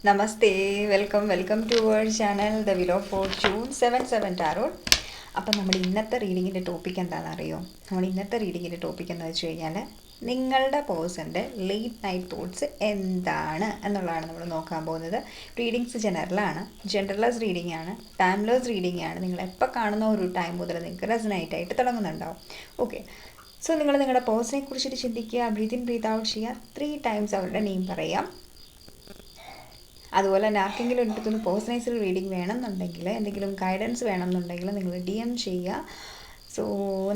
Namaste, welcome to our channel the wheel of fortune 77 tarot. അപ്പം നമ്മൾ ഇന്നത്തെ റീഡിങ്ങിൻ്റെ topic എന്താണെന്ന് അറിയോ? നമ്മൾ ഇന്നത്തെ റീഡിങ്ങിൻ്റെ ടോപ്പിക് എന്ന് വെച്ച് കഴിഞ്ഞാൽ നിങ്ങളുടെ പേഴ്സൻ്റെ ലേറ്റ് നൈറ്റ് തോട്ട്സ് എന്താണ് എന്നുള്ളതാണ് നമ്മൾ നോക്കാൻ പോകുന്നത്. റീഡിങ്സ് ജനറലൈസ് റീഡിംഗ് ആണ്, ടൈംലെസ് റീഡിംഗ് ആണ്. നിങ്ങൾ എപ്പോൾ കാണുന്ന ഒരു ടൈം മുതൽ നിങ്ങൾക്ക് റെസനേറ്റ് ആയിട്ട് തുടങ്ങുന്നുണ്ടാവും. ഓക്കെ, സോ നിങ്ങൾ നിങ്ങളുടെ പേഴ്സണെ കുറിച്ചിട്ട് ചിന്തിക്കുക, ബ്രീത്ത് ഇൻ ബ്രീത്ത് ഔട്ട് ചെയ്യുക, 3 ടൈംസ് അവരുടെ നെയിം പറയാം. അതുപോലെ തന്നെ ആർക്കെങ്കിലും എടുത്തൊന്ന് പേഴ്സണൈസ്ഡ് റീഡിംഗ് വേണമെന്നുണ്ടെങ്കിൽ, എന്തെങ്കിലും ഗൈഡൻസ് വേണമെന്നുണ്ടെങ്കിൽ നിങ്ങൾ DM ചെയ്യുക. സോ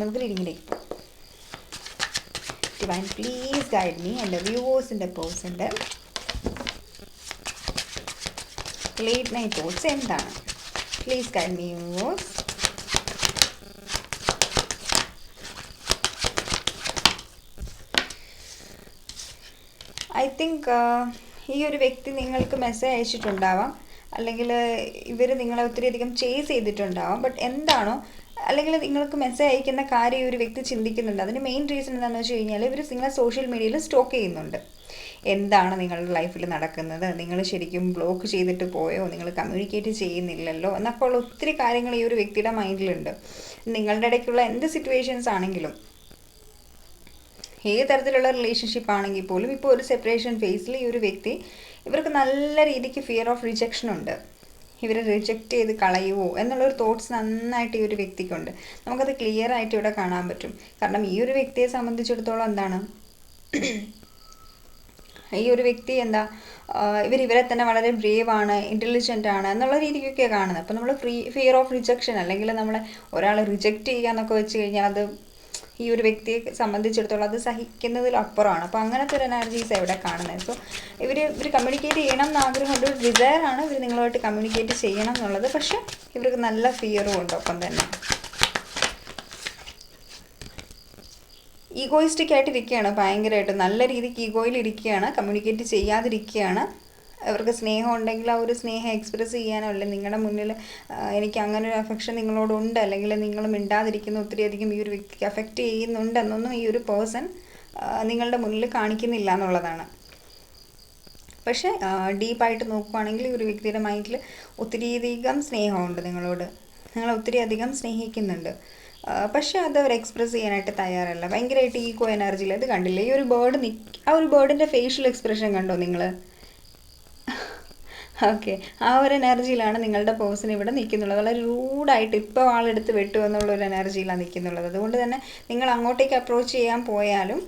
നമുക്ക് റീഡിങ്ങിലേക്ക് പോകാം. ഡിവൈൻ പ്ലീസ് ഗൈഡ് മീ എൻ്റെ വ്യൂവേഴ്സിൻ്റെ പേഴ്സൻ്റെ ലേറ്റ് നൈറ്റ് തോട്ട്സ് എന്താണ്? Please guide me viewers. I think ഈ ഒരു വ്യക്തി നിങ്ങൾക്ക് മെസ്സേജ് അയച്ചിട്ടുണ്ടാവാം, അല്ലെങ്കിൽ ഇവർ നിങ്ങളെ ഒത്തിരി അധികം ചേസ് ചെയ്തിട്ടുണ്ടാവാം. ബട്ട് എന്താണോ, അല്ലെങ്കിൽ നിങ്ങൾക്ക് മെസ്സേജ് അയക്കുന്ന കാര്യം ഈ ഒരു വ്യക്തി ചിന്തിക്കുന്നുണ്ട്. അതിന് മെയിൻ റീസൺ എന്താണെന്ന് വെച്ച് കഴിഞ്ഞാൽ ഇവർ നിങ്ങളെ സോഷ്യൽ മീഡിയയിൽ സ്റ്റോക്ക് ചെയ്യുന്നുണ്ട്. എന്താണ് നിങ്ങളുടെ ലൈഫിൽ നടക്കുന്നത്, നിങ്ങൾ ശരിക്കും ബ്ലോക്ക് ചെയ്തിട്ട് പോയോ, നിങ്ങൾ കമ്മ്യൂണിക്കേറ്റ് ചെയ്യുന്നില്ലല്ലോ എന്നൊക്കെ ഉള്ള ഒത്തിരി കാര്യങ്ങൾ ഈ ഒരു വ്യക്തിയുടെ മൈൻഡിലുണ്ട്. നിങ്ങളുടെ ഇടയ്ക്കുള്ള എന്ത് സിറ്റുവേഷൻസ് ആണെങ്കിലും, ഏത് തരത്തിലുള്ള റിലേഷൻഷിപ്പ് ആണെങ്കിൽ പോലും, ഇപ്പോൾ ഒരു സെപ്പറേഷൻ ഫേസിൽ ഈ ഒരു വ്യക്തി, ഇവർക്ക് നല്ല രീതിക്ക് ഫിയർ ഓഫ് റിജക്ഷൻ ഉണ്ട്. ഇവരെ റിജക്റ്റ് ചെയ്ത് കളയുമോ എന്നുള്ളൊരു തോട്ട്സ് നന്നായിട്ട് ഈ ഒരു വ്യക്തിക്കുണ്ട്. നമുക്കത് ക്ലിയർ ആയിട്ട് ഇവിടെ കാണാൻ പറ്റും. കാരണം ഈ ഒരു വ്യക്തിയെ സംബന്ധിച്ചിടത്തോളം എന്താണ്, ഈ ഒരു വ്യക്തി ഇവരെ തന്നെ വളരെ ബ്രേവ് ആണ്, ഇൻ്റലിജൻ്റ് ആണ് എന്നുള്ള രീതിക്കൊക്കെ കാണുന്നത്. അപ്പോൾ നമ്മൾ ഫിയർ ഓഫ് റിജക്ഷൻ, അല്ലെങ്കിൽ നമ്മളെ ഒരാൾ റിജക്റ്റ് ചെയ്യുക എന്നൊക്കെ വെച്ച് കഴിഞ്ഞാൽ അത് ഈ ഒരു വ്യക്തിയെ സംബന്ധിച്ചിടത്തോളം അത് സഹിക്കുന്നതിലപ്പുറമാണ്. അപ്പോൾ അങ്ങനത്തെ ഒരു എനർജീസ് എവിടെ കാണുന്നത്. സോ ഇവർ കമ്മ്യൂണിക്കേറ്റ് ചെയ്യണം എന്ന് ആഗ്രഹമുണ്ട്, ഒരു ഡിസയറാണ് ഇവർ നിങ്ങളുമായിട്ട് കമ്മ്യൂണിക്കേറ്റ് ചെയ്യണം എന്നുള്ളത്. പക്ഷെ ഇവർക്ക് നല്ല ഫിയറും ഉണ്ട്. ഒപ്പം തന്നെ ഈഗോയിസ്റ്റിക് ആയിട്ടിരിക്കുകയാണ്, ഭയങ്കരമായിട്ട് നല്ല രീതിക്ക് ഈഗോയിൽ ഇരിക്കുകയാണ്, കമ്മ്യൂണിക്കേറ്റ് ചെയ്യാതിരിക്കുകയാണ്. അവർക്ക് സ്നേഹം ഉണ്ടെങ്കിൽ ആ ഒരു സ്നേഹം എക്സ്പ്രസ് ചെയ്യാനോ, അല്ലെങ്കിൽ നിങ്ങളുടെ മുന്നിൽ എനിക്ക് അങ്ങനെ ഒരു അഫെക്ഷൻ നിങ്ങളോടുണ്ട്, അല്ലെങ്കിൽ നിങ്ങൾ മിണ്ടാതിരിക്കുന്ന ഒത്തിരി അധികം ഈ ഒരു വ്യക്തിക്ക് അഫക്റ്റ് ചെയ്യുന്നുണ്ട് എന്നൊന്നും ഈ ഒരു പേഴ്സൺ നിങ്ങളുടെ മുന്നിൽ കാണിക്കുന്നില്ല എന്നുള്ളതാണ്. പക്ഷേ ഡീപ്പായിട്ട് നോക്കുകയാണെങ്കിൽ ഈ ഒരു വ്യക്തിയുടെ മൈൻഡിൽ ഒത്തിരി അധികം സ്നേഹമുണ്ട് നിങ്ങളോട്, നിങ്ങളെ ഒത്തിരി അധികം സ്നേഹിക്കുന്നുണ്ട്. പക്ഷേ അത് അവർ എക്സ്പ്രസ് ചെയ്യാനായിട്ട് തയ്യാറല്ല, ഭയങ്കരമായിട്ട് ഈഗോ എനർജിയിൽ. അത് കണ്ടില്ലേ, ഈ ഒരു ബേർഡ് ആ ഒരു ബേർഡിൻ്റെ ഫേഷ്യൽ എക്സ്പ്രഷൻ കണ്ടോ നിങ്ങൾ? ഓക്കെ, ആ ഒരു എനർജിയിലാണ് നിങ്ങളുടെ പേഴ്സൺ ഇവിടെ നിൽക്കുന്നുള്ളത്. വളരെ റൂഡായിട്ട് ഇപ്പോൾ ആളെടുത്ത് വെട്ടു എന്നുള്ളൊരു എനർജിയിലാണ് നിൽക്കുന്നുള്ളത്. അതുകൊണ്ട് തന്നെ നിങ്ങൾ അങ്ങോട്ടേക്ക് അപ്രോച്ച് ചെയ്യാൻ പോയാലും,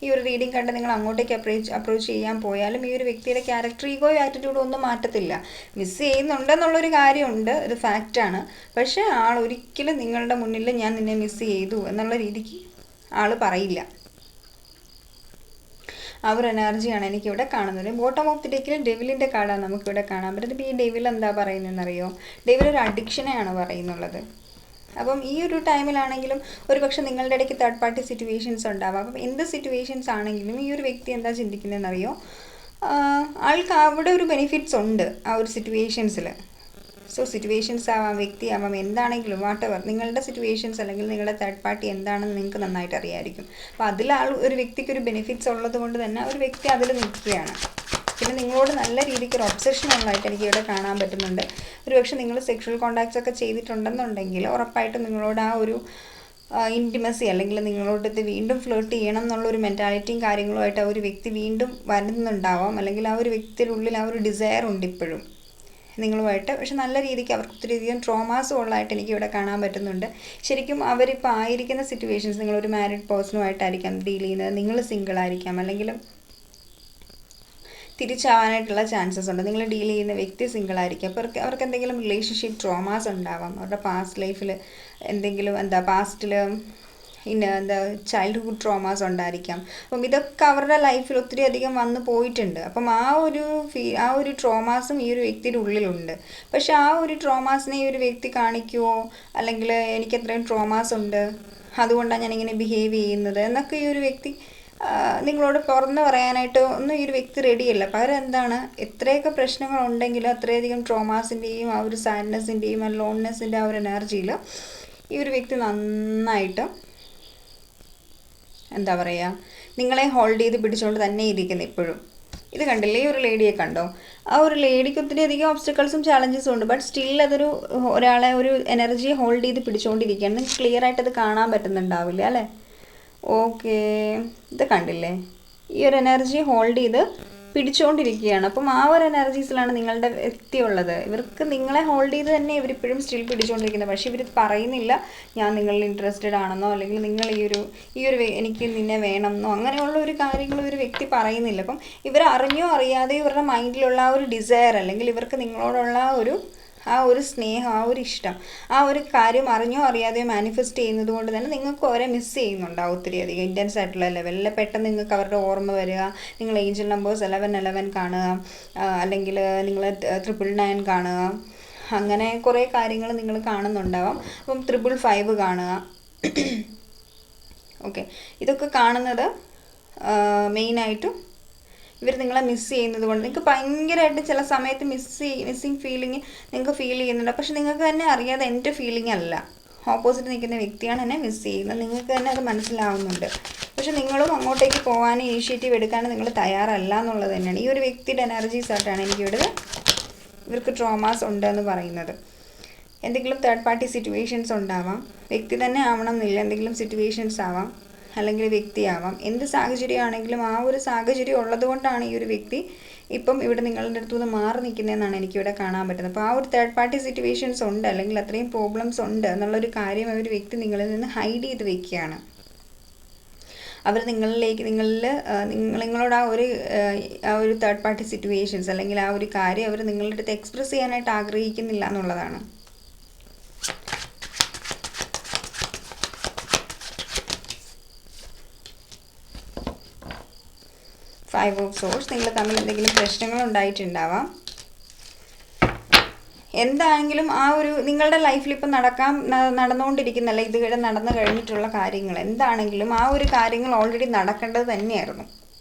ഈ ഒരു റീഡിംഗ് കണ്ട് നിങ്ങൾ അങ്ങോട്ടേക്ക് അപ്രോച്ച് ചെയ്യാൻ പോയാലും ഈ ഒരു വ്യക്തിയുടെ ക്യാരക്ടർ, ഈഗോയോ ആറ്റിറ്റ്യൂഡോ ഒന്നും മാറ്റത്തില്ല. മിസ് ചെയ്യുന്നുണ്ടെന്നുള്ളൊരു കാര്യമുണ്ട്, ഒരു ഫാക്റ്റാണ്. പക്ഷേ ആൾ ഒരിക്കലും നിങ്ങളുടെ മുന്നിൽ ഞാൻ നിന്നെ മിസ് ചെയ്തു എന്നുള്ള രീതിക്ക് ആൾ പറയില്ല. ആ ഒരു എനർജിയാണ് എനിക്കിവിടെ കാണുന്നത്. ബോട്ടം ഓഫ് ദി ഡെക്കിൽ ഡെവിലിൻ്റെ കാർഡാണ് നമുക്കിവിടെ കാണാൻ പറ്റുന്നത്. ഇപ്പോൾ ഈ ഡെവിൽ എന്താ പറയുന്നതെന്നറിയോ? ഡെവിൽ ഒരു അഡിക്ഷനെയാണ് പറയുന്നുള്ളത്. അപ്പം ഈ ഒരു ടൈമിലാണെങ്കിലും ഒരു പക്ഷേ നിങ്ങളുടെ ഇടയ്ക്ക് തേർഡ് പാർട്ടി സിറ്റുവേഷൻസ് ഉണ്ടാവാം. അപ്പം എന്ത് സിറ്റുവേഷൻസ് ആണെങ്കിലും ഈ ഒരു വ്യക്തി എന്താ ചിന്തിക്കുന്നതെന്നറിയോ? ആൾക്ക് അവിടെ ഒരു ബെനിഫിറ്റ്സ് ഉണ്ട് ആ ഒരു സിറ്റുവേഷൻസിൽ. സോ സിറ്റുവേഷൻസ് ആവാം, വ്യക്തിയാവാം, എന്താണെങ്കിലും വാട്ടെവർ, നിങ്ങളുടെ സിറ്റുവേഷൻസ് അല്ലെങ്കിൽ നിങ്ങളുടെ തേർഡ് പാർട്ടി എന്താണെന്ന് നിങ്ങൾക്ക് നന്നായിട്ട് അറിയാമായിരിക്കും. അപ്പോൾ അതിൽ ഒരു വ്യക്തിക്ക് ഒരു ബെനിഫിറ്റ്സ് ഉള്ളത് കൊണ്ട് തന്നെ ഒരു വ്യക്തി അതിൽ നിൽക്കുകയാണ്. പിന്നെ നിങ്ങളോട് നല്ല രീതിക്ക് ഒരു ഒബ്സഷൻ ഉള്ളതായിട്ട് എനിക്ക് ഇവിടെ കാണാൻ പറ്റുന്നുണ്ട്. ഒരു പക്ഷേ നിങ്ങൾ സെക്ഷൽ കോണ്ടാക്ട്സ് ഒക്കെ ചെയ്തിട്ടുണ്ടെന്നുണ്ടെങ്കിൽ ഉറപ്പായിട്ടും നിങ്ങളോട് ആ ഒരു ഇൻറ്റിമസി, അല്ലെങ്കിൽ നിങ്ങളോട് ഇത് വീണ്ടും ഫ്ലേർട്ട് ചെയ്യണം എന്നുള്ളൊരു മെൻറ്റാലിറ്റിയും കാര്യങ്ങളുമായിട്ട് ആ ഒരു വ്യക്തി വീണ്ടും വരുന്നുണ്ടാവാം. അല്ലെങ്കിൽ ആ ഒരു വ്യക്തിയുടെ ഉള്ളിൽ ആ ഒരു ഡിസയർ ഉണ്ട് ഇപ്പോഴും നിങ്ങളുമായിട്ട്. പക്ഷെ നല്ല രീതിക്ക് അവർക്ക് ഒത്തിരി അധികം ട്രോമാസും ഉള്ളതായിട്ട് എനിക്ക് ഇവിടെ കാണാൻ പറ്റുന്നുണ്ട്. ശരിക്കും അവരിപ്പോൾ ആയിരിക്കുന്ന സിറ്റുവേഷൻസ്, നിങ്ങളൊരു മാരീഡ് പേഴ്സണുമായിട്ടായിരിക്കാം ഡീൽ ചെയ്യുന്നത്, നിങ്ങൾ സിംഗിൾ ആയിരിക്കാം, അല്ലെങ്കിൽ തിരിച്ചാവാനായിട്ടുള്ള ചാൻസസ് ഉണ്ട്. നിങ്ങൾ ഡീൽ ചെയ്യുന്ന വ്യക്തി സിംഗിൾ ആയിരിക്കും. അപ്പോൾ അവർക്ക് എന്തെങ്കിലും റിലേഷൻഷിപ്പ് ട്രോമാസ് ഉണ്ടാവാം. അവരുടെ പാസ്റ്റ് ലൈഫിൽ എന്തെങ്കിലും പാസ്റ്റിൽ ചൈൽഡ്ഹുഡ് ട്രോമാസ് ഉണ്ടായിരിക്കാം. അപ്പം ഇതൊക്കെ അവരുടെ ലൈഫിൽ ഒത്തിരി അധികം വന്നു പോയിട്ടുണ്ട്. അപ്പം ആ ഒരു ട്രോമാസും ഈ ഒരു വ്യക്തിയുടെ ഉള്ളിലുണ്ട്. പക്ഷെ ആ ഒരു ട്രോമാസിനെ ഈ ഒരു വ്യക്തി കാണിക്കുമോ, അല്ലെങ്കിൽ എനിക്ക് എത്രയും ട്രോമാസ് ഉണ്ട് അതുകൊണ്ടാണ് ഞാനിങ്ങനെ ബിഹേവ് ചെയ്യുന്നത് എന്നൊക്കെ ഈ ഒരു വ്യക്തി നിങ്ങളോട് തുറന്ന് പറയാനായിട്ട് ഒന്നും ഈ ഒരു വ്യക്തി റെഡിയല്ല. പകരം എന്താണ്, എത്രയൊക്കെ പ്രശ്നങ്ങളുണ്ടെങ്കിലും അത്രയധികം ട്രോമാസിൻ്റെയും ആ ഒരു സാഡ്നെസ്സിൻ്റെയും ആ ലോൺനെസ്സിൻ്റെ ആ ഒരു എനർജിയിൽ ഈ ഒരു വ്യക്തി നന്നായിട്ട് എന്താ പറയുക, നിങ്ങളെ ഹോൾഡ് ചെയ്ത് പിടിച്ചുകൊണ്ട് തന്നെ ഇരിക്കുന്നു ഇപ്പോഴും. ഇത് കണ്ടില്ലേ, ഈ ഒരു ലേഡിയെ കണ്ടോ? ആ ഒരു ലേഡിക്ക് ഒത്തിരി അധികം ഒബ്സ്റ്റക്കിൾസും ചാലഞ്ചസും ഉണ്ട്. ബട്ട് സ്റ്റിൽ അതൊരു ഒരാളെ ഒരു എനർജിയെ ഹോൾഡ് ചെയ്ത് പിടിച്ചുകൊണ്ടിരിക്കുകയാണ്. നിങ്ങൾക്ക് ക്ലിയർ ആയിട്ട് അത് കാണാൻ പറ്റുന്നുണ്ടാവില്ല അല്ലേ? ഓക്കെ, ഇത് കണ്ടില്ലേ, ഈ ഒരു എനർജി ഹോൾഡ് ചെയ്ത് പിടിച്ചുകൊണ്ടിരിക്കുകയാണ്. അപ്പം ആ ഒരു എനർജീസിലാണ് നിങ്ങളുടെ വ്യക്തി ഉള്ളത്. ഇവർക്ക് നിങ്ങളെ ഹോൾഡ് ചെയ്ത് തന്നെ ഇവരിപ്പോഴും സ്റ്റിൽ പിടിച്ചുകൊണ്ടിരിക്കുന്നത്. പക്ഷേ ഇവർ പറയുന്നില്ല ഞാൻ നിങ്ങളിൽ ഇൻട്രസ്റ്റഡ് ആണെന്നോ, അല്ലെങ്കിൽ നിങ്ങൾ ഈ ഒരു എനിക്ക് നിന്നെ വേണമെന്നോ അങ്ങനെയുള്ള ഒരു കാര്യങ്ങൾ ഒരു വ്യക്തി പറയുന്നില്ല. അപ്പം ഇവർ അറിഞ്ഞോ അറിയാതെ ഇവരുടെ മൈൻഡിലുള്ള ആ ഒരു ഡിസയർ, അല്ലെങ്കിൽ ഇവർക്ക് നിങ്ങളോടുള്ള ആ ഒരു സ്നേഹം, ആ ഒരു ഇഷ്ടം, ആ ഒരു കാര്യം അറിഞ്ഞോ അറിയാതെയോ മാനിഫെസ്റ്റ് ചെയ്യുന്നത് കൊണ്ട് തന്നെ നിങ്ങൾക്ക് അവരെ മിസ് ചെയ്യുന്നുണ്ടാവും ഒത്തിരി അധികം ഇൻറ്റൻസ് ആയിട്ടുള്ള ലെവലിൽ. പെട്ടെന്ന് നിങ്ങൾക്ക് അവരുടെ ഓർമ്മ വരിക, നിങ്ങൾ ഏഞ്ചൽ നമ്പേഴ്സ് 1111 കാണുക, അല്ലെങ്കിൽ നിങ്ങൾ 999 കാണുക, അങ്ങനെ കുറേ കാര്യങ്ങൾ നിങ്ങൾ കാണുന്നുണ്ടാവാം. അപ്പം 555 കാണുക. ഓക്കെ, ഇതൊക്കെ കാണുന്നത് മെയിനായിട്ടും ഇവർ നിങ്ങളെ മിസ് ചെയ്യുന്നത് കൊണ്ട്. നിങ്ങൾക്ക് ഭയങ്കരമായിട്ട് ചില സമയത്ത് മിസ്സിങ് ഫീലിംഗ് നിങ്ങൾക്ക് ഫീൽ ചെയ്യുന്നുണ്ട്. പക്ഷെ നിങ്ങൾക്ക് തന്നെ അറിയാതെ എൻ്റെ ഫീലിംഗ് അല്ല, ഓപ്പോസിറ്റ് നിൽക്കുന്ന വ്യക്തിയാണ് എന്നെ മിസ് ചെയ്യുന്നത്, നിങ്ങൾക്ക് തന്നെ അത് മനസ്സിലാവുന്നുണ്ട്. പക്ഷെ നിങ്ങളും അങ്ങോട്ടേക്ക് പോകാനും ഇനീഷ്യേറ്റീവ് എടുക്കാനും നിങ്ങൾ തയ്യാറല്ല എന്നുള്ളത് തന്നെയാണ്. ഈ ഒരു വ്യക്തിയുടെ എനർജീസ് ആയിട്ടാണ് എനിക്കിവിടെ ഇവർക്ക് ട്രോമാസ് ഉണ്ടെന്ന് പറയുന്നത്. എന്തെങ്കിലും തേർഡ് പാർട്ടി സിറ്റുവേഷൻസ് ഉണ്ടാവാം. വ്യക്തി തന്നെ ആവണം എന്നില്ല, എന്തെങ്കിലും സിറ്റുവേഷൻസ് ആവാം, അല്ലെങ്കിൽ വ്യക്തിയാവാം. എന്ത് സാഹചര്യമാണെങ്കിലും ആ ഒരു സാഹചര്യം ഉള്ളത് കൊണ്ടാണ് ഈ ഒരു വ്യക്തി ഇപ്പം ഇവിടെ നിങ്ങളുടെ അടുത്ത് നിന്ന് മാറി നിൽക്കുന്നതെന്നാണ് എനിക്കിവിടെ കാണാൻ പറ്റുന്നത്. അപ്പോൾ ആ ഒരു തേർഡ് പാർട്ടി സിറ്റുവേഷൻസ് ഉണ്ട്, അല്ലെങ്കിൽ അത്രയും പ്രോബ്ലംസ് ഉണ്ട് എന്നുള്ളൊരു കാര്യം ഒരു വ്യക്തി നിങ്ങളിൽ നിന്ന് ഹൈഡ് ചെയ്ത് വെക്കുകയാണ്. അവർ നിങ്ങളോട് ആ ഒരു തേർഡ് പാർട്ടി സിറ്റുവേഷൻസ്, അല്ലെങ്കിൽ ആ ഒരു കാര്യം അവർ നിങ്ങളുടെ അടുത്ത് എക്സ്പ്രസ് ചെയ്യാനായിട്ട് ആഗ്രഹിക്കുന്നില്ല എന്നുള്ളതാണ്. 5 ഓഫ് സോഴ്സ്, നിങ്ങൾ തമ്മിൽ എന്തെങ്കിലും പ്രശ്നങ്ങൾ ഉണ്ടായിട്ടുണ്ടാവാം. എന്താണെങ്കിലും ആ ഒരു നിങ്ങളുടെ ലൈഫിൽ ഇപ്പം നടന്നുകൊണ്ടിരിക്കുന്നല്ല, ഇതുവരെ നടന്നു കഴിഞ്ഞിട്ടുള്ള കാര്യങ്ങൾ എന്താണെങ്കിലും ആ ഒരു കാര്യങ്ങൾ ഓൾറെഡി നടക്കേണ്ടത് തന്നെയായിരുന്നു.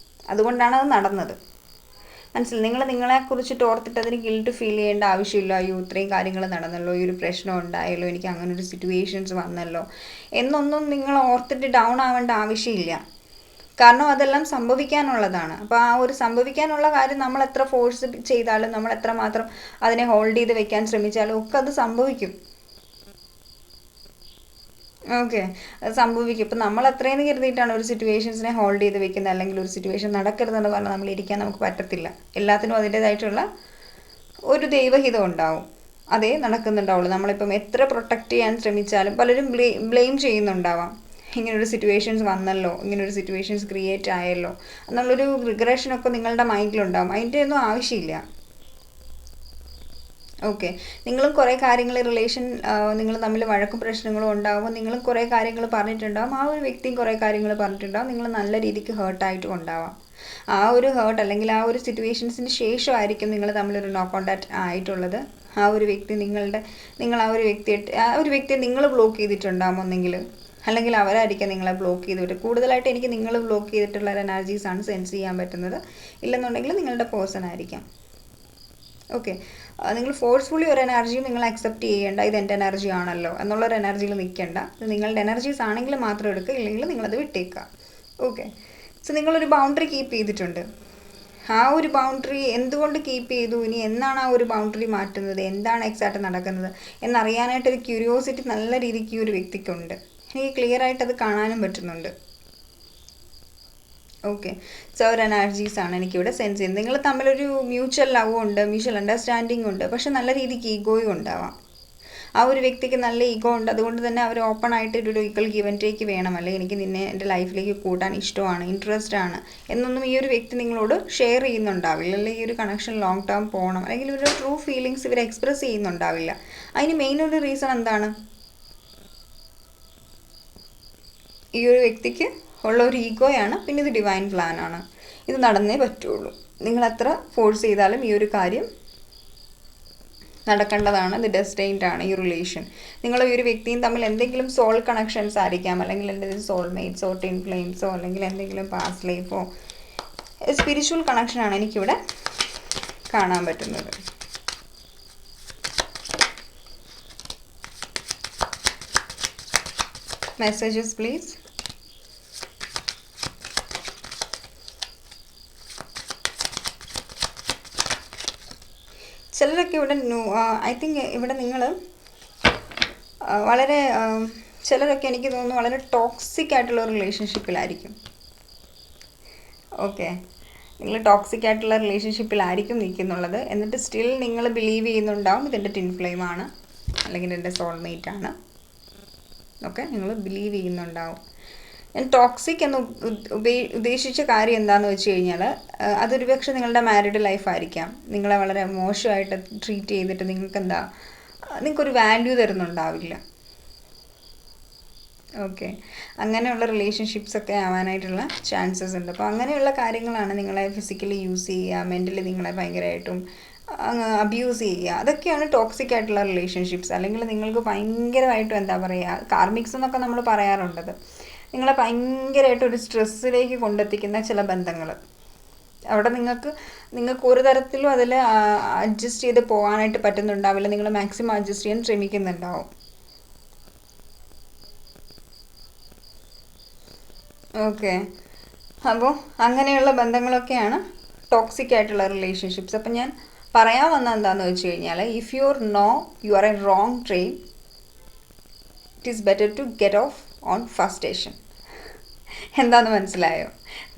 അതുകൊണ്ടാണ് അത് നടന്നത്. മനസ്സിലായി? നിങ്ങളെക്കുറിച്ചിട്ട് ഓർത്തിട്ട് അതിന് ഗിൽട്ട് ഫീൽ ചെയ്യേണ്ട ആവശ്യമില്ല. അയ്യോ ഇത്രയും കാര്യങ്ങൾ നടന്നല്ലോ, ഈ ഒരു പ്രശ്നം ഉണ്ടായല്ലോ, എനിക്ക് അങ്ങനെ ഒരു സിറ്റുവേഷൻസ് വന്നല്ലോ എന്നൊന്നും നിങ്ങൾ ഓർത്തിട്ട് ഡൗൺ ആവേണ്ട ആവശ്യമില്ല. കാരണം അതെല്ലാം സംഭവിക്കാനുള്ളതാണ്. അപ്പോൾ ആ ഒരു സംഭവിക്കാനുള്ള കാര്യം നമ്മൾ എത്ര ഫോഴ്സ് ചെയ്താലും, നമ്മൾ എത്രമാത്രം അതിനെ ഹോൾഡ് ചെയ്ത് വെക്കാൻ ശ്രമിച്ചാലും ഒക്കെ അത് സംഭവിക്കും. ഓക്കെ, അത് സംഭവിക്കും. ഇപ്പം നമ്മൾ എത്രയെന്ന് കരുതിയിട്ടാണ് ഒരു സിറ്റുവേഷൻസിനെ ഹോൾഡ് ചെയ്ത് വെക്കുന്നത്, അല്ലെങ്കിൽ ഒരു സിറ്റുവേഷൻ നടക്കരുതെന്ന് പറഞ്ഞാൽ നമ്മൾ ഇരിക്കാൻ നമുക്ക് പറ്റത്തില്ല. എല്ലാത്തിനും അതിൻ്റേതായിട്ടുള്ള ഒരു ദൈവഹിതം ഉണ്ടാവും, അതേ നടക്കുന്നുണ്ടാവുള്ളൂ. നമ്മളിപ്പം എത്ര പ്രൊട്ടക്റ്റ് ചെയ്യാൻ ശ്രമിച്ചാലും പലരും ബ്ലെയിം ചെയ്യുന്നുണ്ടാവാം. ഇങ്ങനൊരു സിറ്റുവേഷൻസ് വന്നല്ലോ, ഇങ്ങനൊരു സിറ്റുവേഷൻസ് ക്രിയേറ്റ് ആയല്ലോ എന്നുള്ളൊരു റിഗ്രഷനൊക്കെ നിങ്ങളുടെ മൈൻഡിലുണ്ടാവും. അതിൻ്റെ ഒന്നും ആവശ്യമില്ല. ഓക്കെ, നിങ്ങളും കുറേ കാര്യങ്ങൾ നിങ്ങൾ തമ്മിൽ വഴക്കും പ്രശ്നങ്ങളും ഉണ്ടാകുമ്പോൾ നിങ്ങളും കുറേ കാര്യങ്ങൾ പറഞ്ഞിട്ടുണ്ടാകും, ആ ഒരു വ്യക്തിയും കുറേ കാര്യങ്ങൾ പറഞ്ഞിട്ടുണ്ടാകും, നിങ്ങൾ നല്ല രീതിക്ക് ഹേർട്ടായിട്ടും ഉണ്ടാവാം. ആ ഒരു ഹേർട്ട്, അല്ലെങ്കിൽ ആ ഒരു സിറ്റുവേഷൻസിന് ശേഷമായിരിക്കും നിങ്ങൾ തമ്മിലൊരു നോ കോണ്ടാക്ട് ആയിട്ടുള്ളത്. ആ ഒരു വ്യക്തി നിങ്ങൾ ആ ഒരു വ്യക്തിയെ നിങ്ങൾ ബ്ലോക്ക് ചെയ്തിട്ടുണ്ടാകും ഒന്നെങ്കിൽ, അല്ലെങ്കിൽ അവരായിരിക്കും നിങ്ങളെ ബ്ലോക്ക് ചെയ്തിട്ട്. കൂടുതലായിട്ട് എനിക്ക് നിങ്ങൾ ബ്ലോക്ക് ചെയ്തിട്ടുള്ള എനർജീസാണ് സെൻസ് ചെയ്യാൻ പറ്റുന്നത്. ഇല്ലെന്നുണ്ടെങ്കിൽ നിങ്ങളുടെ പേഴ്സൺ ആയിരിക്കാം. ഓക്കെ, നിങ്ങൾ ഫോഴ്സ്ഫുള്ളി ഒരു എനർജിയും നിങ്ങൾ അക്സെപ്റ്റ് ചെയ്യേണ്ട, ഇത് എൻ്റെ എനർജി ആണല്ലോ എന്നുള്ളൊരു എനർജിയിൽ നിൽക്കേണ്ട. ഇത് നിങ്ങളുടെ എനർജീസ് ആണെങ്കിൽ മാത്രം എടുക്കുക, ഇല്ലെങ്കിൽ നിങ്ങളത് വിട്ടേക്കുക. ഓക്കെ, സോ നിങ്ങളൊരു ബൗണ്ടറി കീപ്പ് ചെയ്തിട്ടുണ്ട്. ആ ഒരു ബൗണ്ടറി എന്തുകൊണ്ട് കീപ്പ് ചെയ്തു, ഇനി എന്നാണ് ആ ഒരു ബൗണ്ടറി മാറ്റുന്നത്, എന്താണ് എക്സാക്റ്റ് നടക്കുന്നത് എന്നറിയാനായിട്ടൊരു ക്യൂരിയോസിറ്റി നല്ല രീതിക്ക് ഈ ഒരു വ്യക്തിക്കുണ്ട്. എനിക്ക് ക്ലിയർ ആയിട്ട് അത് കാണാനും പറ്റുന്നുണ്ട്. ഓക്കെ, സോ ഒരു എനർജീസാണ് എനിക്കിവിടെ സെൻസ് ചെയ്യുന്നത്. നിങ്ങൾ തമ്മിലൊരു മ്യൂച്വൽ ലവും ഉണ്ട്, മ്യൂച്വൽ അണ്ടർസ്റ്റാൻഡിങ്ങും ഉണ്ട്, പക്ഷെ നല്ല രീതിക്ക് ഈഗോയും ഉണ്ടാവാം. ആ ഒരു വ്യക്തിക്ക് നല്ല ഈഗോ ഉണ്ട്, അതുകൊണ്ട് തന്നെ അവർ ഓപ്പൺ ആയിട്ട് ഒരു ഈക്വൽ ഗിവ് ആൻഡ് ടേക്ക് വേണം, അല്ലെങ്കിൽ എനിക്ക് നിന്നെ എൻ്റെ ലൈഫിലേക്ക് കൂട്ടാൻ ഇഷ്ടമാണ്, ഇൻട്രസ്റ്റ് ആണ് എന്നൊന്നും ഈ ഒരു വ്യക്തി നിങ്ങളോട് ഷെയർ ചെയ്യുന്നുണ്ടാവില്ല. അല്ലെങ്കിൽ ഈ ഒരു കണക്ഷൻ ലോങ് ടേം പോകണം, അല്ലെങ്കിൽ ഒരു ട്രൂ ഫീലിങ്സ് ഇവർ എക്സ്പ്രസ് ചെയ്യുന്നുണ്ടാവില്ല. അതിന് മെയിൻ ഒരു റീസൺ എന്താണ്? ഈ ഒരു വ്യക്തിക്ക് ഉള്ള ഒരു ഈഗോയാണ്. പിന്നെ ഇത് ഡിവൈൻ പ്ലാനാണ്, ഇത് നടന്നേ പറ്റുള്ളൂ. നിങ്ങളെത്ര ഫോഴ്സ് ചെയ്താലും ഈ ഒരു കാര്യം നടക്കേണ്ടതാണ്. ഇത് ഡെസ്റ്റൈൻഡ് ആണ് ഈ റിലേഷൻ. നിങ്ങൾ ഈ ഒരു വ്യക്തിയും തമ്മിൽ എന്തെങ്കിലും സോൾ കണക്ഷൻസ് ആയിരിക്കാം, അല്ലെങ്കിൽ എന്തെങ്കിലും സോൾമേറ്റ്സോ ട്വിൻ ഫ്ലെയിംസോ, അല്ലെങ്കിൽ എന്തെങ്കിലും പാസ്റ്റ് ലൈഫോ, സ്പിരിച്വൽ കണക്ഷനാണ് എനിക്കിവിടെ കാണാൻ പറ്റുന്നത്. Messages please. ചിലരൊക്കെ ഇവിടെ ഐ തിങ്ക് ഇവിടെ നിങ്ങൾ വളരെ ചിലരൊക്കെ എനിക്ക് തോന്നുന്നു വളരെ ടോക്സിക് ആയിട്ടുള്ള റിലേഷൻഷിപ്പിലായിരിക്കും. ഓക്കെ, നിങ്ങൾ ടോക്സിക് ആയിട്ടുള്ള റിലേഷൻഷിപ്പിലായിരിക്കും നിൽക്കുന്നുള്ളത്. എന്നിട്ട് സ്റ്റിൽ നിങ്ങൾ ബിലീവ് ചെയ്യുന്നുണ്ടാവും ഇതെൻ്റെ ടിൻ ഫ്ലെയിം ആണ്, അല്ലെങ്കിൽ എൻ്റെ സോൾമേറ്റ് ആണ്. ഓക്കെ, നിങ്ങൾ ബിലീവ് ചെയ്യുന്നുണ്ടാവും. ഞാൻ ടോക്സിക് എന്ന് ഉദ്ദേശിച്ച കാര്യം എന്താണെന്ന് വെച്ച് കഴിഞ്ഞാൽ, അതൊരു പക്ഷേ നിങ്ങളുടെ മാരീഡ് ലൈഫായിരിക്കാം. നിങ്ങളെ വളരെ മോശമായിട്ട് ട്രീറ്റ് ചെയ്തിട്ട് നിങ്ങൾക്കൊരു വാല്യൂ തരുന്നുണ്ടാവില്ല. ഓക്കെ, അങ്ങനെയുള്ള റിലേഷൻഷിപ്സൊക്കെ ആവാനായിട്ടുള്ള ചാൻസസ് ഉണ്ട്. അപ്പോൾ അങ്ങനെയുള്ള കാര്യങ്ങളാണ് നിങ്ങളെ ഫിസിക്കലി യൂസ് ചെയ്യുക, മെൻ്റലി നിങ്ങളെ ഭയങ്കരമായിട്ടും അബ്യൂസ് ചെയ്യുക. അതൊക്കെയാണ് ടോക്സിക് ആയിട്ടുള്ള റിലേഷൻഷിപ്സ്. അല്ലെങ്കിൽ നിങ്ങൾക്ക് ഭയങ്കരമായിട്ടും എന്താ പറയുക, കാർമിക്സ് എന്നൊക്കെ നമ്മൾ പറയാറുണ്ടത്, നിങ്ങളെ ഭയങ്കരമായിട്ട് ഒരു സ്ട്രെസ്സിലേക്ക് കൊണ്ടെത്തിക്കുന്ന ചില ബന്ധങ്ങൾ. അവിടെ നിങ്ങൾക്ക് ഒരു തരത്തിലും അതിൽ അഡ്ജസ്റ്റ് ചെയ്ത് പോകാനായിട്ട് പറ്റുന്നുണ്ടാവില്ല. നിങ്ങൾ മാക്സിമം അഡ്ജസ്റ്റ് ചെയ്യാൻ ശ്രമിക്കുന്നുണ്ടാവും. ഓക്കെ, അപ്പോൾ അങ്ങനെയുള്ള ബന്ധങ്ങളൊക്കെയാണ് ടോക്സിക് ആയിട്ടുള്ള റിലേഷൻഷിപ്സ്. അപ്പം ഞാൻ പറയാൻ വന്നത് എന്താണെന്ന് വെച്ച് കഴിഞ്ഞാൽ, if you are a wrong train, it is better to get off on first station. എന്താണെന്ന് മനസ്സിലായോ?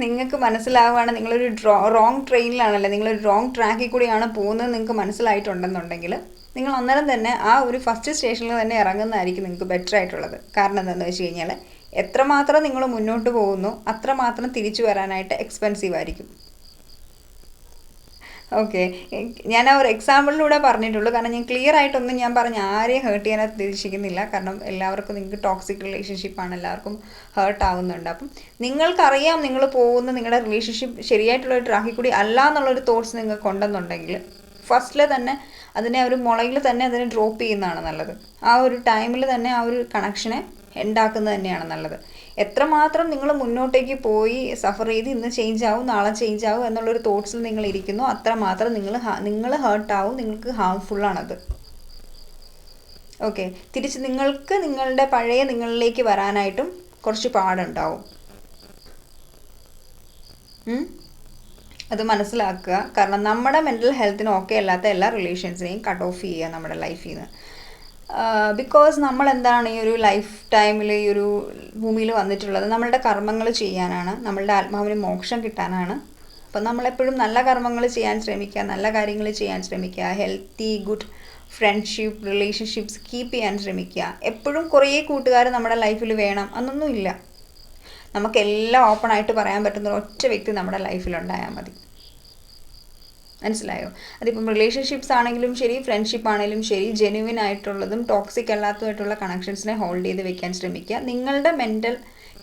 നിങ്ങൾക്ക് മനസ്സിലാവുകയാണ് നിങ്ങളൊരു റോങ് ട്രെയിനിലാണല്ലേ, നിങ്ങളൊരു റോങ് ട്രാക്കിൽ കൂടിയാണ് പോകുന്നത് നിങ്ങൾക്ക് മനസ്സിലായിട്ടുണ്ടെന്നുണ്ടെങ്കിൽ, നിങ്ങൾ അന്നേരം തന്നെ ആ ഒരു ഫസ്റ്റ് സ്റ്റേഷനിൽ തന്നെ ഇറങ്ങുന്നതായിരിക്കും നിങ്ങൾക്ക് ബെറ്റർ ആയിട്ടുള്ളത്. കാരണം എന്താണെന്ന് വെച്ച് കഴിഞ്ഞാൽ, എത്രമാത്രം നിങ്ങൾ മുന്നോട്ട് പോകുന്നു അത്രമാത്രം തിരിച്ചു വരാനായിട്ട് എക്സ്പെൻസീവ് ആയിരിക്കും. ഓക്കെ, ഞാൻ ആ ഒരു എക്സാമ്പിളിലൂടെ പറഞ്ഞിട്ടുള്ളൂ. കാരണം ഞാൻ ക്ലിയർ ആയിട്ടൊന്നും ഞാൻ ആരെയും ഹേർട്ട് ചെയ്യാനായിട്ട് ഉദ്ദേശിക്കുന്നില്ല. കാരണം എല്ലാവർക്കും നിങ്ങൾക്ക് ടോക്സിക് റിലേഷൻഷിപ്പാണ്, എല്ലാവർക്കും ഹേർട്ട് ആവുന്നുണ്ട്. അപ്പം നിങ്ങൾക്കറിയാം നിങ്ങൾ പോകുന്ന നിങ്ങളുടെ റിലേഷൻഷിപ്പ് ശരിയായിട്ടുള്ളൊരു ട്രാക്കിൽ കൂടി അല്ല എന്നുള്ളൊരു തോട്ട്സ് നിങ്ങൾക്ക് ഉണ്ടെന്നുണ്ടെങ്കിൽ, ഫസ്റ്റിൽ തന്നെ അതിനെ ഒരു മുളയിൽ തന്നെ അതിനെ ഡ്രോപ്പ് ചെയ്യുന്നതാണ് നല്ലത്. ആ ഒരു ടൈമിൽ തന്നെ ആ ഒരു കണക്ഷനെ ഉണ്ടാക്കുന്നത് തന്നെയാണ് നല്ലത്. എത്രമാത്രം നിങ്ങൾ മുന്നോട്ടേക്ക് പോയി സഫർ ചെയ്ത് ഇന്ന് ചേഞ്ച് ആവും നാളെ ചേഞ്ച് ആവും എന്നുള്ളൊരു തോട്ട്സിൽ നിങ്ങൾ ഇരിക്കുന്നു, അത്രമാത്രം നിങ്ങൾ ഹേർട്ടാവും, നിങ്ങൾക്ക് ഹാംഫുള്ളാണത്. ഓക്കെ, തിരിച്ച് നിങ്ങൾക്ക് നിങ്ങളുടെ പഴയ നിങ്ങളിലേക്ക് വരാനായിട്ടും കുറച്ച് പാടുണ്ടാവും. അത് മനസ്സിലാക്കുക. കാരണം നമ്മുടെ മെൻ്റൽ ഹെൽത്തിന് ഓക്കെ അല്ലാത്ത എല്ലാ റിലേഷൻസിനെയും കട്ട് ഓഫ് ചെയ്യുക നമ്മുടെ ലൈഫിൽ നിന്ന്. ബിക്കോസ് നമ്മളെന്താണ് ഈ ഒരു ലൈഫ് ടൈമിൽ ഈ ഒരു ഭൂമിയിൽ വന്നിട്ടുള്ളത് നമ്മളുടെ കർമ്മങ്ങൾ ചെയ്യാനാണ്, നമ്മളുടെ ആത്മാവിന് മോക്ഷം കിട്ടാനാണ്. അപ്പം നമ്മളെപ്പോഴും നല്ല കർമ്മങ്ങൾ ചെയ്യാൻ ശ്രമിക്കുക, നല്ല കാര്യങ്ങൾ ചെയ്യാൻ ശ്രമിക്കുക, healthy good friendship relationships keep ചെയ്യാൻ ശ്രമിക്കുക. എപ്പോഴും കുറേ കൂട്ടുകാർ നമ്മുടെ ലൈഫിൽ വേണം എന്നൊന്നുമില്ല. നമുക്കെല്ലാം ഓപ്പണായിട്ട് പറയാൻ പറ്റുന്ന ഒറ്റ വ്യക്തി നമ്മുടെ ലൈഫിലുണ്ടായാൽ മതി. മനസ്സിലായോ? അതിപ്പം റിലേഷൻഷിപ്സ് ആണെങ്കിലും ശരി, ഫ്രണ്ട്ഷിപ്പ് ആണെങ്കിലും ശരി, ജെന്യുവിൻ ആയിട്ടുള്ളതും ടോക്സിക് അല്ലാത്തതായിട്ടുള്ള കണക്ഷൻസിനെ ഹോൾഡ് ചെയ്ത് വെക്കാൻ ശ്രമിക്കുക. നിങ്ങളുടെ മെൻ്റൽ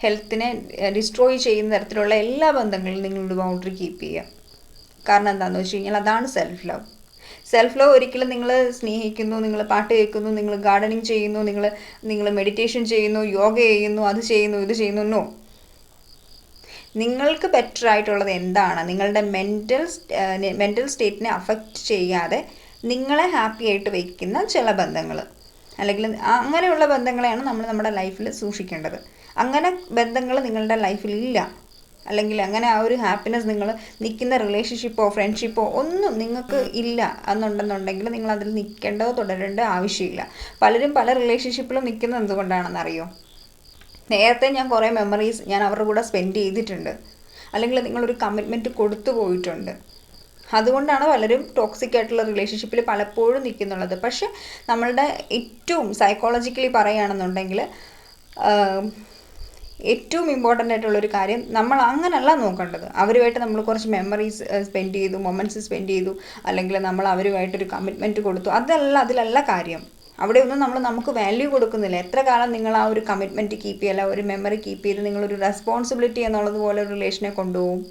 ഹെൽത്തിനെ ഡിസ്ട്രോയ് ചെയ്യുന്ന തരത്തിലുള്ള എല്ലാ ബന്ധങ്ങളിലും നിങ്ങളുടെ ബൗണ്ടറി കീപ്പ് ചെയ്യുക. കാരണം എന്താണെന്ന് വെച്ച് കഴിഞ്ഞാൽ അതാണ് സെൽഫ് ലവ്. സെൽഫ് ലവ് ഒരിക്കലും നിങ്ങൾ സ്നേഹിക്കുന്നു, നിങ്ങൾ പാട്ട് കേൾക്കുന്നു, നിങ്ങൾ ഗാർഡനിങ് ചെയ്യുന്നു, നിങ്ങൾ മെഡിറ്റേഷൻ ചെയ്യുന്നു, യോഗ ചെയ്യുന്നു, അത് ചെയ്യുന്നു, ഇത് ചെയ്യുന്നു. നോ, നിങ്ങൾക്ക് ബെറ്റർ ആയിട്ടുള്ളത് എന്താണ്, നിങ്ങളുടെ മെൻ്റൽ സ്റ്റേറ്റിനെ അഫക്റ്റ് ചെയ്യാതെ നിങ്ങളെ ഹാപ്പി ആയിട്ട് വയ്ക്കുന്ന ചില ബന്ധങ്ങൾ, അല്ലെങ്കിൽ അങ്ങനെയുള്ള ബന്ധങ്ങളെയാണ് നമ്മൾ നമ്മുടെ ലൈഫിൽ സൂക്ഷിക്കേണ്ടത്. അങ്ങനെ ബന്ധങ്ങൾ നിങ്ങളുടെ ലൈഫിലില്ല, അല്ലെങ്കിൽ അങ്ങനെ ആ ഒരു ഹാപ്പിനെസ് നിങ്ങൾ നിൽക്കുന്ന റിലേഷൻഷിപ്പോ ഫ്രണ്ട്ഷിപ്പോ ഒന്നും നിങ്ങൾക്ക് ഇല്ല എന്നുണ്ടെന്നുണ്ടെങ്കിൽ നിങ്ങൾ അതിൽ നിൽക്കേണ്ടോ തുടരേണ്ട ആവശ്യമില്ല. പലരും പല റിലേഷൻഷിപ്പിലും നിൽക്കുന്നത് എന്തുകൊണ്ടാണെന്നറിയോ? നേരത്തെ ഞാൻ കുറേ മെമ്മറീസ് ഞാൻ അവരുടെ കൂടെ സ്പെൻഡ് ചെയ്തിട്ടുണ്ട്, അല്ലെങ്കിൽ നിങ്ങളൊരു കമ്മിറ്റ്മെൻറ്റ് കൊടുത്തു പോയിട്ടുണ്ട്. അതുകൊണ്ടാണ് പലരും ടോക്സിക് ആയിട്ടുള്ള റിലേഷൻഷിപ്പിൽ പലപ്പോഴും നിൽക്കുന്നുള്ളത്. പക്ഷെ നമ്മളുടെ ഏറ്റവും സൈക്കോളജിക്കലി പറയുകയാണെന്നുണ്ടെങ്കിൽ ഏറ്റവും ഇമ്പോർട്ടൻ്റ് ആയിട്ടുള്ളൊരു കാര്യം, നമ്മൾ അങ്ങനെയല്ല നോക്കേണ്ടത്. അവരുമായിട്ട് നമ്മൾ കുറച്ച് മെമ്മറീസ് സ്പെൻഡ് ചെയ്തു, മൊമെൻറ്റ്സ് സ്പെൻഡ് ചെയ്തു, അല്ലെങ്കിൽ നമ്മൾ അവരുമായിട്ടൊരു കമ്മിറ്റ്മെൻറ്റ് കൊടുത്തു, അതിലല്ല കാര്യം. അവിടെ ഒന്നും നമുക്ക് വാല്യൂ കൊടുക്കുന്നില്ല. എത്ര കാലം നിങ്ങൾ ആ ഒരു കമ്മിറ്റ്മെൻറ്റ് കീപ്പ് ചെയ്യല്ല, ഒരു മെമ്മറി കീപ്പ് ചെയ്ത് നിങ്ങളൊരു റെസ്പോൺസിബിലിറ്റി എന്നുള്ളത് പോലെ ഒരു റിലേഷനെ കൊണ്ടുപോകും.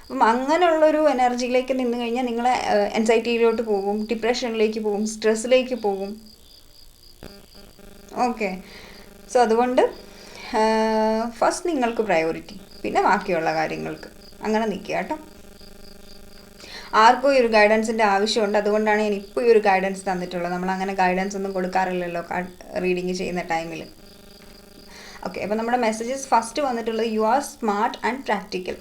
അപ്പം അങ്ങനെയുള്ളൊരു എനർജിയിലേക്ക് നിന്ന് കഴിഞ്ഞാൽ നിങ്ങളെ എൻസൈറ്റിയിലോട്ട് പോകും, ഡിപ്രഷനിലേക്ക് പോകും, സ്ട്രെസ്സിലേക്ക് പോകും. ഓക്കെ, സോ അതുകൊണ്ട് ഫസ്റ്റ് നിങ്ങൾക്ക് പ്രയോറിറ്റി, പിന്നെ ബാക്കിയുള്ള കാര്യങ്ങൾക്ക് അങ്ങനെ നിൽക്കുക കേട്ടോ. ആർക്കും ഈ ഒരു ഗൈഡൻസിൻ്റെ ആവശ്യമുണ്ട്, അതുകൊണ്ടാണ് ഞാൻ ഇപ്പോൾ ഈ ഒരു ഗൈഡൻസ് തന്നിട്ടുള്ളത്. നമ്മളങ്ങനെ ഗൈഡൻസ് ഒന്നും കൊടുക്കാറില്ലല്ലോ റീഡിങ് ചെയ്യുന്ന ടൈമിൽ. ഓക്കെ, അപ്പോൾ നമ്മുടെ മെസ്സേജസ് ഫസ്റ്റ് വന്നിട്ടുള്ളത് you are smart and practical.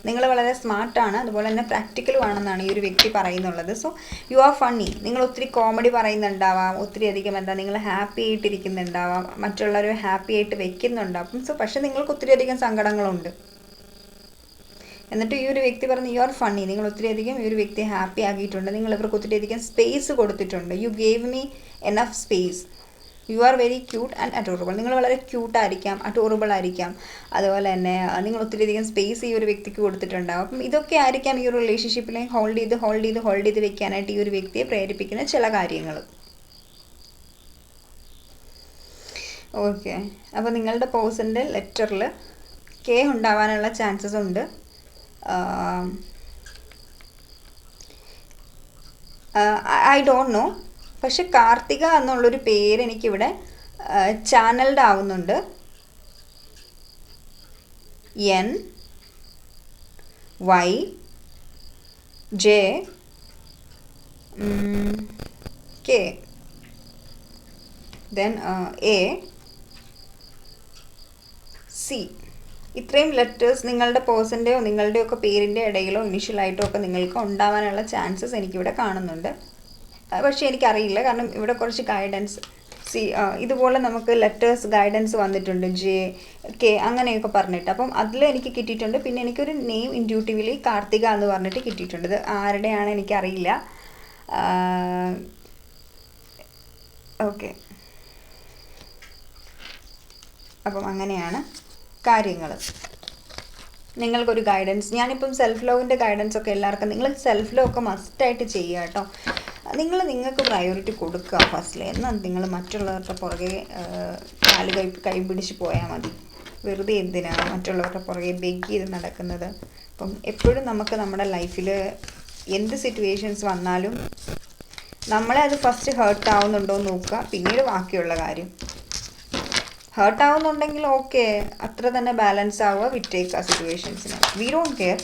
നിങ്ങൾ വളരെ സ്മാർട്ടാണ്, അതുപോലെ തന്നെ പ്രാക്ടിക്കലും ആണെന്നാണ് ഈ ഒരു വ്യക്തി പറയുന്നുള്ളത്. So you are funny. നിങ്ങൾ ഒത്തിരി കോമഡി പറയുന്നുണ്ടാവാം, ഒത്തിരി അധികം നിങ്ങൾ ഹാപ്പി ആയിട്ടിരിക്കുന്നുണ്ടാവാം, മറ്റുള്ളവരെ ഹാപ്പി ആയിട്ട് വെക്കുന്നുണ്ടാവും. സോ പക്ഷേ നിങ്ങൾക്ക് ഒത്തിരി അധികം സങ്കടങ്ങളുണ്ട്. എന്നിട്ട് ഈ ഒരു വ്യക്തി പറഞ്ഞു യു ആർ ഫണ്ണി. നിങ്ങൾ ഒത്തിരി അധികം ഈ ഒരു വ്യക്തിയെ ഹാപ്പി ആക്കിയിട്ടുണ്ട്, നിങ്ങൾ ഇവർക്ക് ഒത്തിരി അധികം സ്പേസ് കൊടുത്തിട്ടുണ്ട്. U gave me enough space. You are very cute and adorable. നിങ്ങൾ വളരെ ക്യൂട്ടായിരിക്കാം, അഡോറബിൾ ആയിരിക്കാം, അതുപോലെ തന്നെ നിങ്ങൾ ഒത്തിരി അധികം സ്പേസ് ഈ ഒരു വ്യക്തിക്ക് കൊടുത്തിട്ടുണ്ടാകും. അപ്പം ഇതൊക്കെ ആയിരിക്കാം ഈ ഒരു റിലേഷൻഷിപ്പിനെ ഹോൾഡ് ചെയ്ത് വെക്കാനായിട്ട് ഈ ഒരു വ്യക്തിയെ പ്രേരിപ്പിക്കുന്ന ചില കാര്യങ്ങൾ. ഓക്കെ, അപ്പോൾ നിങ്ങളുടെ പേഴ്സൻ്റെ ലെറ്ററിൽ കെ ഉണ്ടാവാനുള്ള ചാൻസസ് ഉണ്ട്. ഐ ഡോണ്ട് നോ, പക്ഷെ കാർത്തിക എന്നുള്ളൊരു പേര് എനിക്കിവിടെ ചാനൽഡ് ആവുന്നുണ്ട്. N Y J K then A C. ഇത്രയും ലെറ്റേഴ്സ് നിങ്ങളുടെ പേഴ്സൻ്റെയോ നിങ്ങളുടെയൊക്കെ പേരിൻ്റെ ഇടയിലോ ഇനിഷ്യലായിട്ടോ ഒക്കെ നിങ്ങൾക്ക് ഉണ്ടാവാനുള്ള ചാൻസസ് എനിക്കിവിടെ കാണുന്നുണ്ട്. പക്ഷേ എനിക്കറിയില്ല, കാരണം ഇവിടെ കുറച്ച് ഗൈഡൻസ് ഇതുപോലെ നമുക്ക് ലെറ്റേഴ്സ് ഗൈഡൻസ് വന്നിട്ടുണ്ട്, ജെ കെ അങ്ങനെയൊക്കെ പറഞ്ഞിട്ട്. അപ്പം അതിൽ എനിക്ക് കിട്ടിയിട്ടുണ്ട്. പിന്നെ എനിക്കൊരു നെയിം ഇൻറ്റ്യൂട്ടീവ്ലി കാർത്തിക എന്ന് പറഞ്ഞിട്ട് കിട്ടിയിട്ടുണ്ട്. ഇത് ആരുടെയാണ് എനിക്കറിയില്ല. ഓക്കെ, അപ്പം അങ്ങനെയാണ് കാര്യങ്ങൾ. നിങ്ങൾക്കൊരു ഗൈഡൻസ്, ഞാനിപ്പം സെൽഫ് ലവിൻ്റെ ഗൈഡൻസ് ഒക്കെ എല്ലാവർക്കും, നിങ്ങൾ സെൽഫ് ലവ് ഒക്കെ മസ്റ്റായിട്ട് ചെയ്യുക കേട്ടോ. നിങ്ങൾക്ക് പ്രയോറിറ്റി കൊടുക്കുക ഫസ്റ്റിൽ. എന്നാൽ നിങ്ങൾ മറ്റുള്ളവരുടെ പുറകെ കൈ പിടിച്ച് പോയാൽ മതി. വെറുതെ എന്തിനാണ് മറ്റുള്ളവരുടെ പുറകെ ബെഗ് ചെയ്ത് നടക്കുന്നത്? അപ്പം എപ്പോഴും നമുക്ക് നമ്മുടെ ലൈഫിൽ എന്ത് സിറ്റുവേഷൻസ് വന്നാലും നമ്മളെ അത് ഫസ്റ്റ് ഹേർട്ട് ആവുന്നുണ്ടോ എന്ന് നോക്കുക, പിന്നീട് ബാക്കിയുള്ള കാര്യം. ഹേർട്ട് ആവുന്നുണ്ടെങ്കിൽ ഓക്കെ, അത്ര തന്നെ ബാലൻസ് ആവുക, വിട്ടേക്കുക സിറ്റുവേഷൻസിന്. We don't care.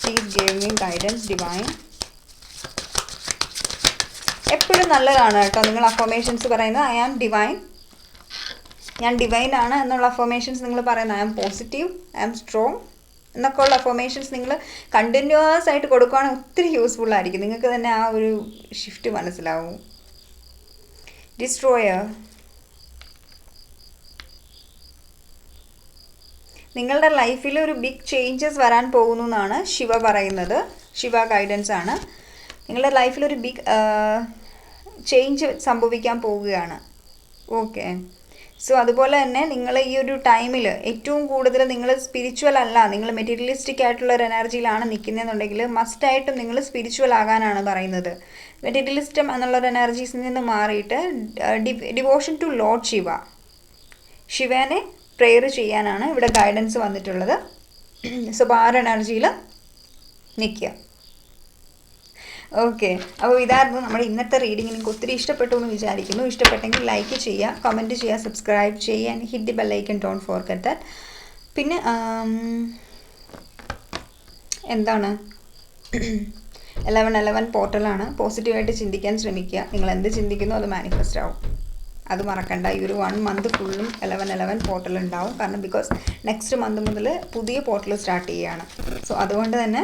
Please give me guidance divine. എപ്പോഴും നല്ലതാണ് കേട്ടോ നിങ്ങൾ അഫർമേഷൻസ് പറയുന്നത്. ഐ ആം ഡിവൈൻ, ഞാൻ ഡിവൈൻ ആണ് എന്നുള്ള അഫർമേഷൻസ് നിങ്ങൾ പറയുന്നത്. I am positive, I am strong എന്നൊക്കെ ഉള്ള അഫർമേഷൻസ് നിങ്ങൾ കണ്ടിന്യൂസ് ആയിട്ട് കൊടുക്കുകയാണെങ്കിൽ ഒത്തിരി യൂസ്ഫുൾ ആയിരിക്കും. നിങ്ങൾക്ക് തന്നെ ആ ഒരു ഷിഫ്റ്റ് മനസ്സിലാവും. ഡിസ്ട്രോയർ, നിങ്ങളുടെ ലൈഫിൽ ഒരു ബിഗ് ചേഞ്ചസ് വരാൻ പോകുന്നു എന്നാണ് ശിവ പറയുന്നത്. ശിവ ഗൈഡൻസ് ആണ്. നിങ്ങളുടെ ലൈഫിൽ ഒരു ബിഗ് ചേഞ്ച് സംഭവിക്കാൻ പോവുകയാണ്. ഓക്കെ, സോ അതുപോലെ തന്നെ നിങ്ങൾ ഈ ഒരു ടൈമിൽ ഏറ്റവും കൂടുതൽ നിങ്ങൾ സ്പിരിച്വൽ അല്ല, നിങ്ങൾ മെറ്റീരിയലിസ്റ്റിക് ആയിട്ടുള്ള ഒരു എനർജിയിലാണ് നിൽക്കുന്നതെന്നുണ്ടെങ്കിൽ മസ്റ്റായിട്ടും നിങ്ങൾ സ്പിരിച്വൽ ആകാനാണ് പറയുന്നത്. മെറ്റീരിയലിസ്റ്റം എന്നുള്ളൊരു എനർജീസിൽ നിന്ന് മാറിയിട്ട് ഡിവോഷൻ ടു ലോർഡ് ശിവ, ശിവനെ പ്രെയർ ചെയ്യാനാണ് ഇവിടെ ഗൈഡൻസ് വന്നിട്ടുള്ളത്. സോ ആ ഒരു എനർജിയിൽ നിൽക്കുക. ഓക്കെ, അപ്പോൾ ഇതായിരുന്നു നമ്മുടെ ഇന്നത്തെ റീഡിംഗ്. നിങ്ങൾക്ക് ഒത്തിരി ഇഷ്ടപ്പെട്ടു എന്ന് വിചാരിക്കുന്നു. ഇഷ്ടപ്പെട്ടെങ്കിൽ ലൈക്ക് ചെയ്യുക, കമൻറ്റ് ചെയ്യുക, സബ്സ്ക്രൈബ് ചെയ്യുക, and hit the bell icon, don't forget that. പിന്നെ എന്താണ് 1111 പോർട്ടലാണ്. പോസിറ്റീവായിട്ട് ചിന്തിക്കാൻ ശ്രമിക്കുക. നിങ്ങൾ എന്ത് ചിന്തിക്കുന്നോ അത് മാനിഫെസ്റ്റ് ആവും, അത് മറക്കണ്ട. ഈ ഒരു 1 മന്ത് ഫുള്ളും 1111 പോർട്ടൽ ഉണ്ടാവും. കാരണം ബിക്കോസ് നെക്സ്റ്റ് മന്ത് മുതൽ പുതിയ പോർട്ടൽ സ്റ്റാർട്ട് ചെയ്യുകയാണ്. സോ അതുകൊണ്ട് തന്നെ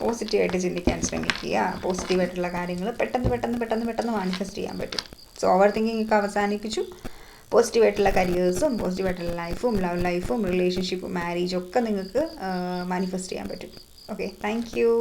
പോസിറ്റീവായിട്ട് ചിന്തിക്കാൻ ശ്രമിക്കുക. പോസിറ്റീവായിട്ടുള്ള കാര്യങ്ങൾ പെട്ടെന്ന് മാനിഫെസ്റ്റ് ചെയ്യാൻ പറ്റും. സോ ഓവർ തിങ്കിങ് ഒക്കെ അവസാനിപ്പിച്ചു. പോസിറ്റീവായിട്ടുള്ള കരിയേഴ്സും പോസിറ്റീവായിട്ടുള്ള ലൈഫും ലവ് ലൈഫും റിലേഷൻഷിപ്പും മാരേജും ഒക്കെ നിങ്ങൾക്ക് മാനിഫെസ്റ്റ് ചെയ്യാൻ പറ്റും. Okay, thank you.